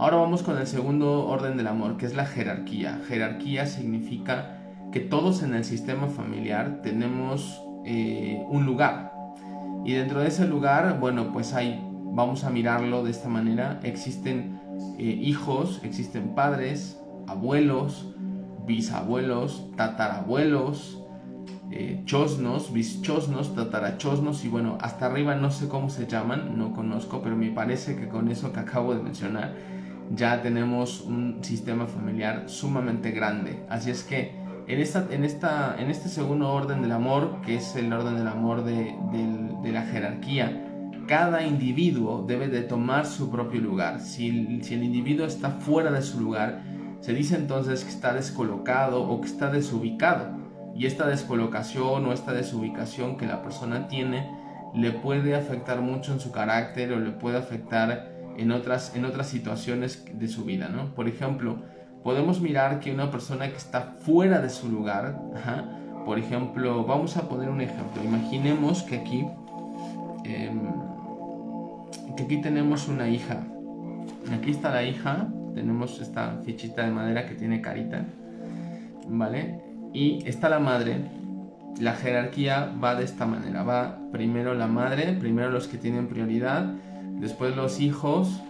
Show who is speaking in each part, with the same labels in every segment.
Speaker 1: Ahora vamos con el segundo orden del amor, que es la jerarquía. Jerarquía significa que todos en el sistema familiar tenemos un lugar. Y dentro de ese lugar, bueno, pues vamos a mirarlo de esta manera. Existen hijos, existen padres, abuelos, bisabuelos, tatarabuelos, chosnos, bischosnos, tatarachosnos y bueno, hasta arriba no sé cómo se llaman, no conozco, pero me parece que con eso que acabo de mencionar ya tenemos un sistema familiar sumamente grande. Así es que en este segundo orden del amor, que es el orden del amor de la jerarquía, cada individuo debe de tomar su propio lugar. Si el individuo está fuera de su lugar, se dice entonces que está descolocado o que está desubicado. Y esta descolocación o esta desubicación que la persona tiene le puede afectar mucho en su carácter o le puede afectar en otras situaciones de su vida, ¿no? Por ejemplo, podemos mirar que una persona que está fuera de su lugar, por ejemplo, vamos a poner un ejemplo. Imaginemos que aquí tenemos una hija. Aquí está la hija, tenemos esta fichita de madera que tiene carita, ¿vale? Y está la madre. La jerarquía va de esta manera. Va primero la madre, primero los que tienen prioridad, después los hijos,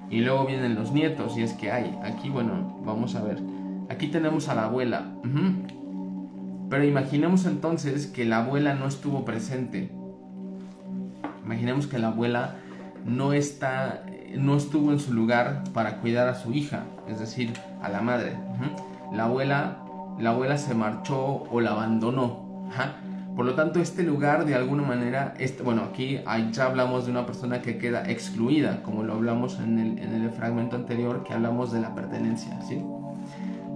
Speaker 1: y luego vienen los nietos, y es que hay. Aquí, bueno, vamos a ver. Aquí tenemos a la abuela. Pero imaginemos entonces que la abuela no estuvo presente. Imaginemos que la abuela no estuvo en su lugar para cuidar a su hija, es decir, a la madre. La abuela se marchó o la abandonó. Por lo tanto, este lugar de alguna manera, bueno, aquí ya hablamos de una persona que queda excluida, como lo hablamos en el fragmento anterior, que hablamos de la pertenencia, ¿sí?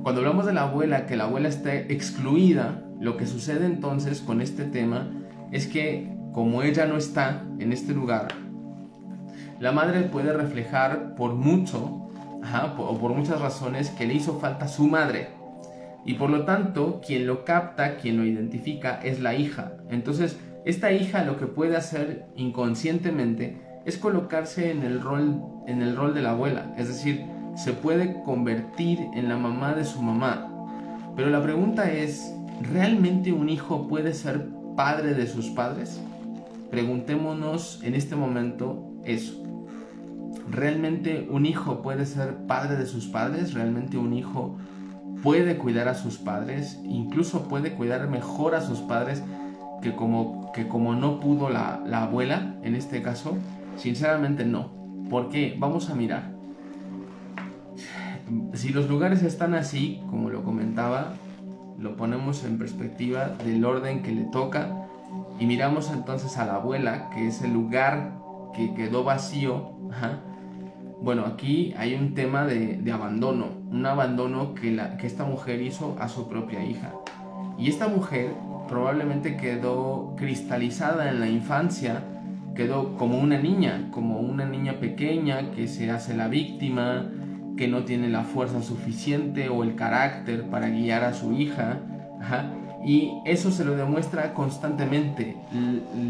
Speaker 1: Cuando hablamos de la abuela, que la abuela esté excluida, lo que sucede entonces con este tema es que como ella no está en este lugar, la madre puede reflejar por mucho, o por muchas razones, que le hizo falta su madre. Y por lo tanto, quien lo capta, quien lo identifica, es la hija. Entonces, esta hija lo que puede hacer inconscientemente es colocarse en el rol de la abuela. Es decir, se puede convertir en la mamá de su mamá. Pero la pregunta es, ¿realmente un hijo puede ser padre de sus padres? Preguntémonos en este momento eso. ¿Realmente un hijo puede ser padre de sus padres? ¿Realmente un hijo puede cuidar a sus padres? Incluso puede cuidar mejor a sus padres que como no pudo la abuela en este caso. Sinceramente no. ¿Por qué? Vamos a mirar. Si los lugares están así, como lo comentaba, lo ponemos en perspectiva del orden que le toca y miramos entonces a la abuela, que es el lugar que quedó vacío. Bueno, aquí hay un tema de abandono, un abandono que esta mujer hizo a su propia hija. Y esta mujer probablemente quedó cristalizada en la infancia, quedó como una niña pequeña que se hace la víctima, que no tiene la fuerza suficiente o el carácter para guiar a su hija. Y eso se lo demuestra constantemente.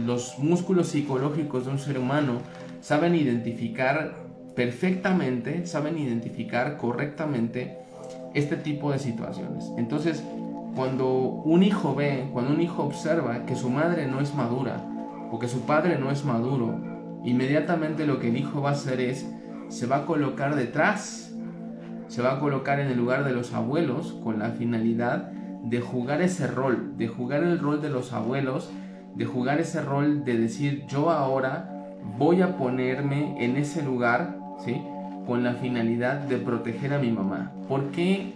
Speaker 1: Los músculos psicológicos de un ser humano saben identificar perfectamente, saben identificar correctamente este tipo de situaciones. Entonces, cuando un hijo observa que su madre no es madura o que su padre no es maduro, inmediatamente lo que el hijo va a hacer es, se va a colocar detrás, se va a colocar en el lugar de los abuelos con la finalidad de jugar ese rol, de jugar el rol de los abuelos, de jugar ese rol de decir, yo ahora voy a ponerme en ese lugar, ¿sí?, con la finalidad de proteger a mi mamá. ¿Por qué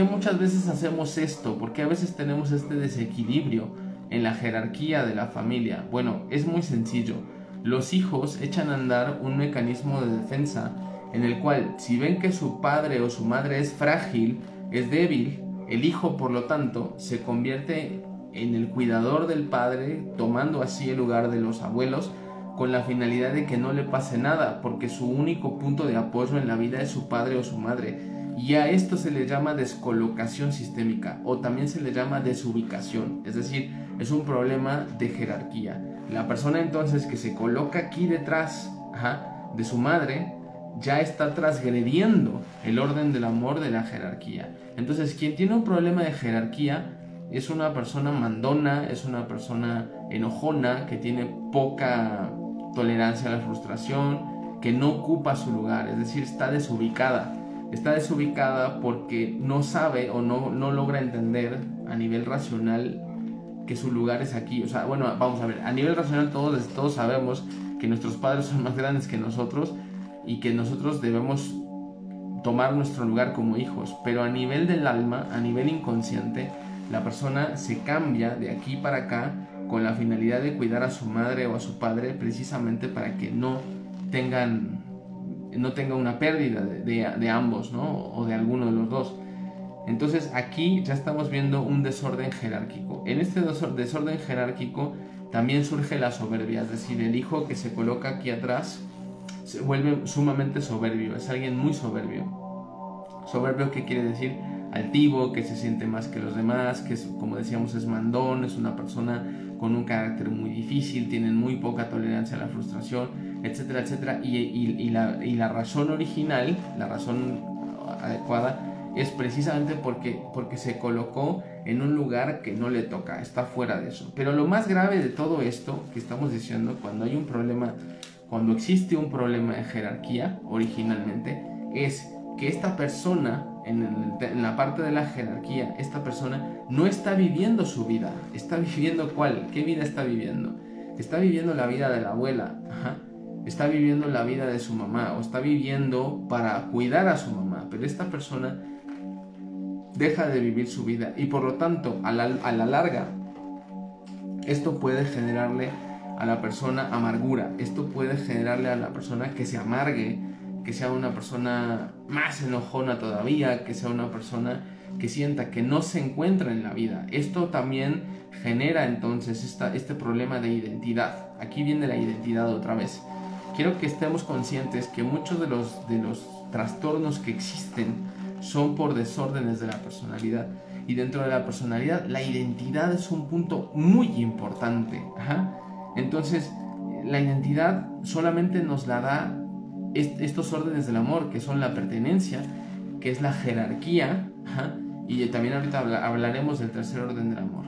Speaker 1: muchas veces hacemos esto? ¿Por qué a veces tenemos este desequilibrio en la jerarquía de la familia? Bueno, es muy sencillo. Los hijos echan a andar un mecanismo de defensa en el cual, si ven que su padre o su madre es frágil, es débil, el hijo, por lo tanto, se convierte en el cuidador del padre, tomando así el lugar de los abuelos, con la finalidad de que no le pase nada, porque su único punto de apoyo en la vida es su padre o su madre. Y a esto se le llama descolocación sistémica, o también se le llama desubicación, es decir, es un problema de jerarquía. La persona entonces que se coloca aquí detrás de su madre, ya está transgrediendo el orden del amor de la jerarquía. Entonces, quien tiene un problema de jerarquía es una persona mandona, es una persona enojona, que tiene poca tolerancia a la frustración, que no ocupa su lugar, es decir, está desubicada. Está desubicada porque no sabe o no logra entender a nivel racional que su lugar es aquí. O sea, bueno, vamos a ver, a nivel racional todos sabemos que nuestros padres son más grandes que nosotros y que nosotros debemos tomar nuestro lugar como hijos, pero a nivel del alma, a nivel inconsciente, la persona se cambia de aquí para acá con la finalidad de cuidar a su madre o a su padre, precisamente para que no tenga una pérdida de ambos, ¿no? O de alguno de los dos. Entonces aquí ya estamos viendo un desorden jerárquico. En este desorden jerárquico también surge la soberbia, es decir, el hijo que se coloca aquí atrás se vuelve sumamente soberbio, es alguien muy soberbio. Soberbio, ¿qué quiere decir? Altivo, que se siente más que los demás, que es, como decíamos, es mandón, es una persona con un carácter muy difícil, tienen muy poca tolerancia a la frustración, etcétera, etcétera. Y la razón original, la razón adecuada, es precisamente porque se colocó en un lugar que no le toca, está fuera de eso. Pero lo más grave de todo esto que estamos diciendo, cuando existe un problema de jerarquía originalmente, es que esta persona, en la parte de la jerarquía, esta persona no está viviendo su vida. ¿Está viviendo cuál? ¿Qué vida está viviendo? Está viviendo la vida de la abuela, está viviendo la vida de su mamá, o está viviendo para cuidar a su mamá, pero esta persona deja de vivir su vida y por lo tanto a la larga esto puede generarle a la persona amargura, esto puede generarle a la persona que se amargue, que sea una persona más enojona todavía, que sea una persona que sienta que no se encuentra en la vida. Esto también genera entonces este problema de identidad. Aquí viene la identidad otra vez. Quiero que estemos conscientes que muchos de los trastornos que existen son por desórdenes de la personalidad. Y dentro de la personalidad, la identidad es un punto muy importante. Entonces, la identidad solamente nos la da estos órdenes del amor, que son la pertenencia, que es la jerarquía, y también ahorita hablaremos del tercer orden del amor.